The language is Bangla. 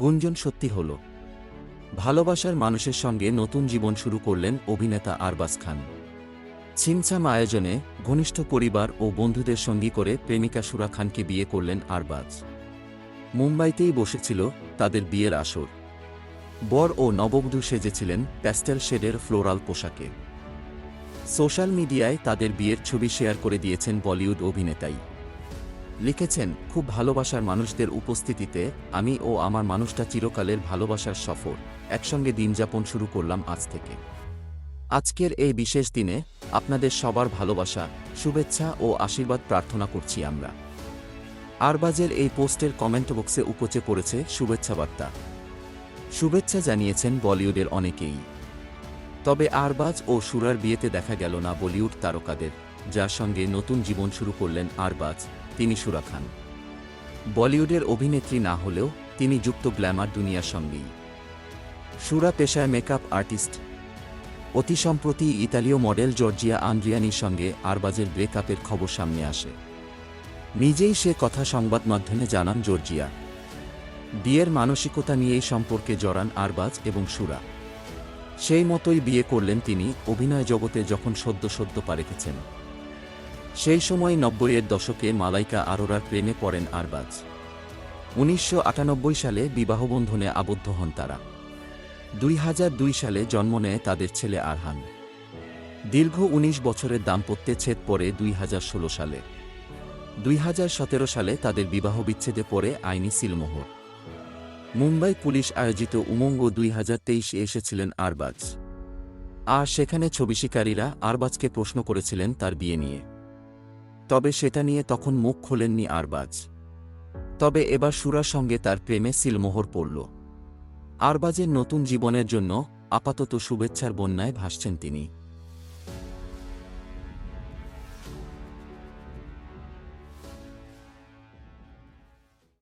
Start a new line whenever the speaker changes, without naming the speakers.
গুঞ্জন সত্যি হল। ভালোবাসার মানুষের সঙ্গে নতুন জীবন শুরু করলেন অভিনেতা আরবাজ খান। ছিমছাম আয়োজনে ঘনিষ্ঠ পরিবার ও বন্ধুদের সঙ্গী করে প্রেমিকা সুরা খানকে বিয়ে করলেন আরবাজ। মুম্বাইতেই বসেছিল তাদের বিয়ের আসর। বর ও নববধূ সেজেছিলেন প্যাস্টেল শেডের ফ্লোরাল পোশাকে। সোশ্যাল মিডিয়ায় তাদের বিয়ের ছবি শেয়ার করে দিয়েছেন বলিউড অভিনেতাই। লিখেছেন, খুব ভালোবাসার মানুষদের উপস্থিতিতে আমি ও আমার মানুষটা চিরকালের ভালোবাসার সফর একসঙ্গে দিনযাপন শুরু করলাম আজ থেকে। আজকের এই বিশেষ দিনে আপনাদের সবার ভালোবাসা, শুভেচ্ছা ও আশীর্বাদ প্রার্থনা করছি আমরা। আরবাজের এই পোস্টের কমেন্ট বক্সে উপচে পড়েছে শুভেচ্ছা বার্তা। শুভেচ্ছা জানিয়েছেন বলিউডের অনেকেই। তবে আরবাজ ও সুরার বিয়েতে দেখা গেল না বলিউড তারকাদের, যার সঙ্গে নতুন জীবন শুরু করলেন আরবাজ, তিনি সুরা খান। বলিউডের অভিনেত্রী না হলেও তিনি যুক্ত গ্ল্যামার দুনিয়ার সঙ্গেই। সুরা পেশায় মেকআপ আর্টিস্ট। অতি সম্প্রতি ইতালীয় মডেল জর্জিয়া আন্দ্রিয়ানির সঙ্গে আরবাজের ব্রেকআপের খবর সামনে আসে। নিজেই সে কথা সংবাদ মাধ্যমে জানান জর্জিয়া। বিয়ের মানসিকতা নিয়েই সম্পর্কে জড়ান আরবাজ এবং সুরা। সেই মতোই বিয়ে করলেন তিনি অভিনয় জগতে যখন সদ্য পা রেখেছেন। সেই সময় ৯০-এর দশকে মালাইকা আরোরার প্রেমে পড়েন আরবাজ। ১৯৯৮ সালে বিবাহবন্ধনে আবদ্ধ হন তারা। ২০০২ সালে জন্ম নেয় তাদের ছেলে আরহান। দীর্ঘ ১৯ বছরের দাম্পত্যে ছেদ পড়ে ২০১৬ সালে। ২০১৭ সালে তাদের বিবাহবিচ্ছেদে পড়ে আইনি সিলমোহর। মুম্বাই পুলিশ আয়োজিত উমঙ্গ ২০২৩-এ এসেছিলেন আরবাজ। আর সেখানে ছবি শিকারীরা আরবাজকে প্রশ্ন করেছিলেন তার বিয়ে নিয়ে। তবে সেটা নিয়ে তখন মুখ খোলেননি আরবাজ। তবে এবার সুরার সঙ্গে তার প্রেমে সিলমোহর পড়ল। আরবাজের নতুন জীবনের জন্য আপাতত শুভেচ্ছার বন্যায় ভাসছেন তিনি।